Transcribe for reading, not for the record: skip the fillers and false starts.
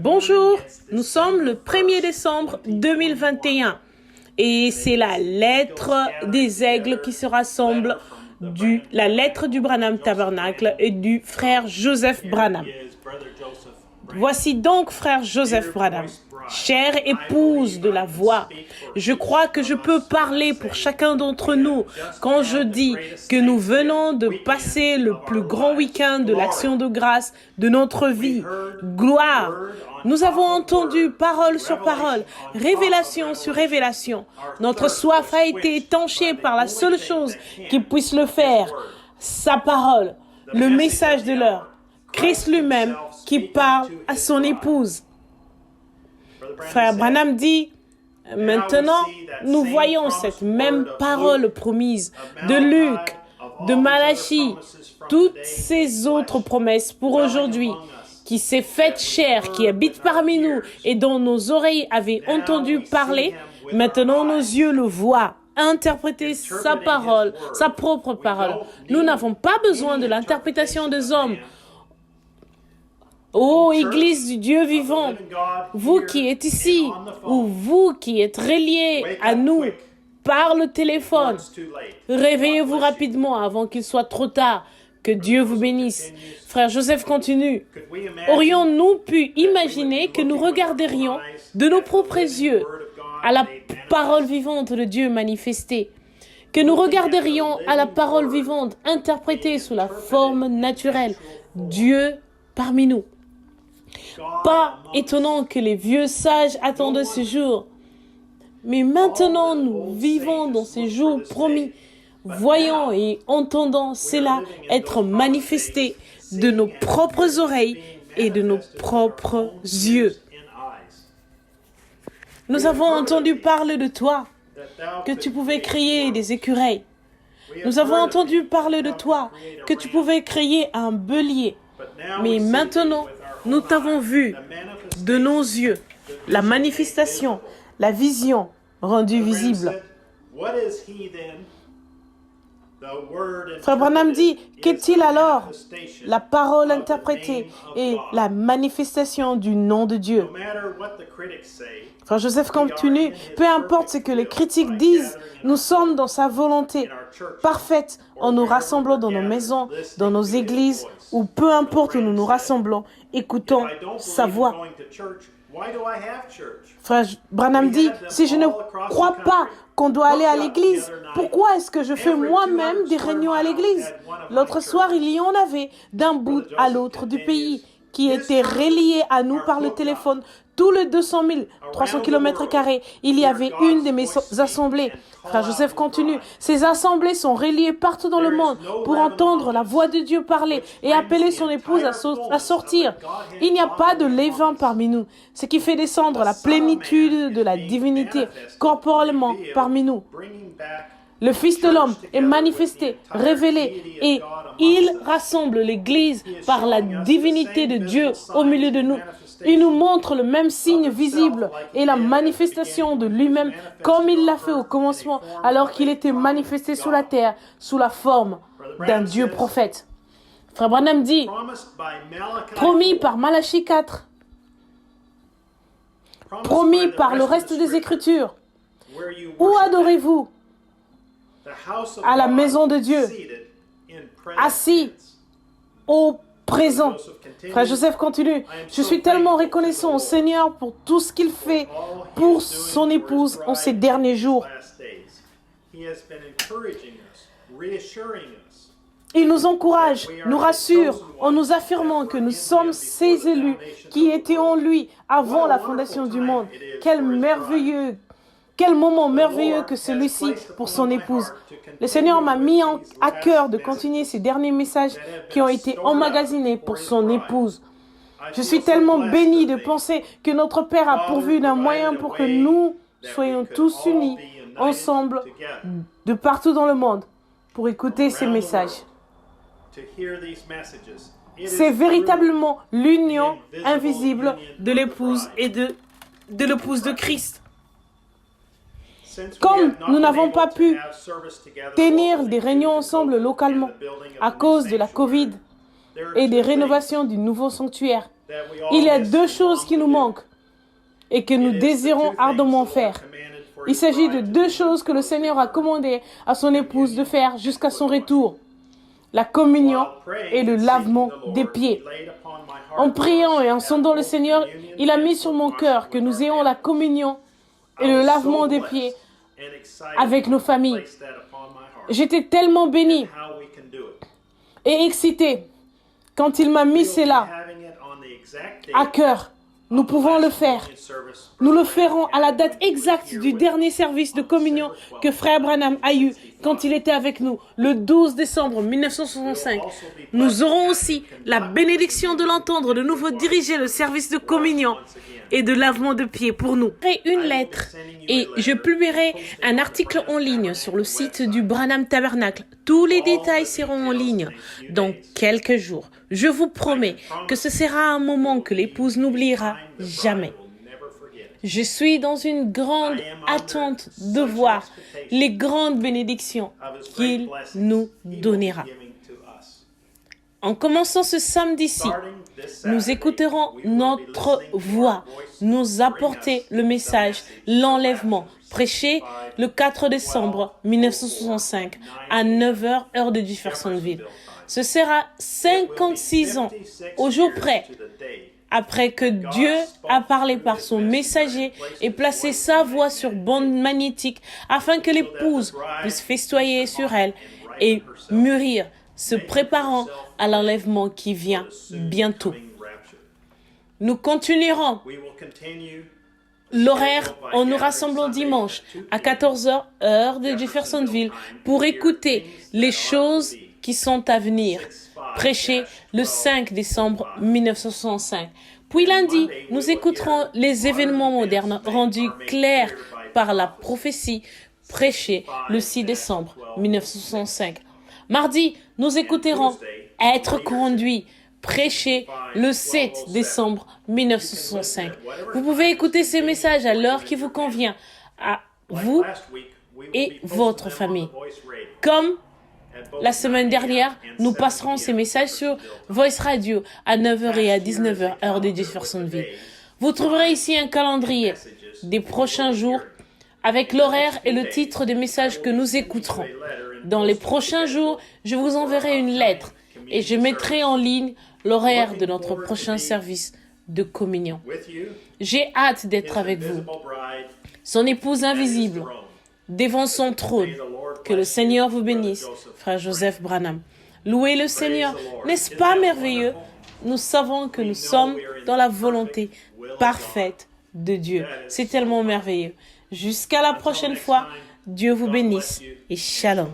Bonjour, nous sommes le 1er décembre 2021 et c'est la lettre des aigles qui se rassemblent, la lettre du Branham Tabernacle et du frère Joseph Branham. Voici donc frère Joseph Branham, chère épouse de la voix. Je crois que je peux parler pour chacun d'entre nous quand je dis que nous venons de passer le plus grand week-end de l'action de grâce de notre vie. Gloire! Nous avons entendu parole sur parole, révélation sur révélation. Notre soif a été étanchée par la seule chose qui puisse le faire, sa parole, le message de l'heure. Christ lui-même qui parle à son épouse. Frère Branham dit, maintenant, nous voyons cette même parole promise de Luc, de Malachie, toutes ces autres promesses pour aujourd'hui, qui s'est faite chair, qui habite parmi nous et dont nos oreilles avaient entendu parler. Maintenant, nos yeux le voient. Interpréter sa parole, sa propre parole. Nous n'avons pas besoin de l'interprétation des hommes. Ô Église du Dieu vivant, vous qui êtes ici, ou vous qui êtes reliés à nous par le téléphone, réveillez-vous rapidement avant qu'il soit trop tard. Que Dieu vous bénisse. Frère Joseph continue. Aurions-nous pu imaginer que nous regarderions de nos propres yeux à la parole vivante de Dieu manifestée, que nous regarderions à la parole vivante interprétée sous la forme naturelle, Dieu parmi nous. Pas étonnant que les vieux sages attendent ce jour. Mais maintenant, nous vivons dans ces jours promis, voyant et entendant cela être manifesté de nos propres oreilles et de nos propres yeux. Nous avons entendu parler de toi, que tu pouvais créer des écureuils. Nous avons entendu parler de toi, que tu pouvais créer un bélier. Mais maintenant, nous t'avons vu de nos yeux, la manifestation, la vision rendue visible. Frère Branham dit, qu'est-il alors? La parole interprétée et la manifestation du nom de Dieu. Frère Joseph continue, peu importe ce que les critiques disent, nous sommes dans sa volonté parfaite en nous rassemblant dans nos maisons, dans nos églises, ou peu importe où nous nous rassemblons, écoutons sa voix. Frère Branham dit, si je ne crois pas qu'on doit aller à l'église, pourquoi est-ce que je fais moi-même des réunions à l'église? L'autre soir, il y en avait d'un bout à l'autre du pays qui étaient reliés à nous par le téléphone. Tous les 200 000, 300 km², il y avait une de mes assemblées. Frère Joseph continue. Ces assemblées sont reliées partout dans le monde pour entendre la voix de Dieu parler et appeler son épouse à sortir. Il n'y a pas de levain parmi nous, ce qui fait descendre la plénitude de la divinité corporellement parmi nous. Le Fils de l'homme est manifesté, révélé, et il rassemble l'Église par la divinité de Dieu au milieu de nous. Il nous montre le même signe visible et la manifestation de lui-même comme il l'a fait au commencement alors qu'il était manifesté sur la terre sous la forme d'un Dieu prophète. Frère Branham dit, promis par Malachie 4, promis par le reste des Écritures, où adorez-vous? À la maison de Dieu, assis au présent. Frère Joseph continue. Je suis tellement reconnaissant au Seigneur pour tout ce qu'il fait pour son épouse en ces derniers jours. Il nous encourage, nous rassure en nous affirmant que nous sommes ses élus qui étaient en lui avant la fondation du monde. Quel moment merveilleux que celui-ci pour son épouse. Le Seigneur m'a mis à cœur de continuer ces derniers messages qui ont été emmagasinés pour son épouse. Je suis tellement béni de penser que notre Père a pourvu d'un moyen pour que nous soyons tous unis ensemble de partout dans le monde pour écouter ces messages. C'est véritablement l'union invisible de l'épouse et de l'épouse de Christ. Comme nous n'avons pas pu tenir des réunions ensemble localement à cause de la COVID et des rénovations du nouveau sanctuaire, Il y a deux choses qui nous manquent et que nous désirons ardemment faire. Il s'agit de deux choses que le Seigneur a commandé à son épouse de faire jusqu'à son retour. La communion et le lavement des pieds. En priant et en sondant le Seigneur, il a mis sur mon cœur que nous ayons la communion et le lavement des pieds avec nos familles. J'étais tellement bénie et excitée quand il m'a mis cela à cœur. Nous pouvons le faire. Nous le ferons à la date exacte du dernier service de communion que Frère Branham a eu quand il était avec nous, le 12 décembre 1965. Nous aurons aussi la bénédiction de l'entendre de nouveau diriger le service de communion et de lavement de pieds pour nous. Je ferai une lettre et je publierai un article en ligne sur le site du Branham Tabernacle. Tous les détails seront en ligne dans quelques jours. Je vous promets que ce sera un moment que l'épouse n'oubliera jamais. Je suis dans une grande attente de voir les grandes bénédictions qu'il nous donnera. En commençant ce samedi-ci, nous écouterons notre voix nous apporter le message, l'enlèvement, prêché le 4 décembre 1965 à 9h, heure de Jeffersonville. Ce sera 56 ans, au jour près, après que Dieu a parlé par son messager et placé sa voix sur bande magnétique afin que l'épouse puisse festoyer sur elle et mûrir, se préparant à l'enlèvement qui vient bientôt. Nous continuerons l'horaire en nous rassemblant dimanche à 14h, heure de Jeffersonville, pour écouter les choses qui sont à venir, prêché le 5 décembre 1965. Puis lundi, nous écouterons les événements modernes rendus clairs par la prophétie, prêchée le 6 décembre 1965. Mardi, nous écouterons Être conduit, prêché le 7 décembre 1965. Vous pouvez écouter ces messages à l'heure qui vous convient, à vous et votre famille. Comme la semaine dernière, nous passerons ces messages sur Voice Radio à 9h et à 19h, heure de Jeffersonville. Vous trouverez ici un calendrier des prochains jours avec l'horaire et le titre des messages que nous écouterons. Dans les prochains jours, je vous enverrai une lettre et je mettrai en ligne l'horaire de notre prochain service de communion. J'ai hâte d'être avec vous, son épouse invisible, devant son trône. Que le Seigneur vous bénisse, frère Joseph Branham. Louez le Seigneur, n'est-ce pas merveilleux? Nous savons que nous sommes dans la volonté parfaite de Dieu. C'est tellement merveilleux. Jusqu'à la prochaine fois, Dieu vous bénisse et shalom.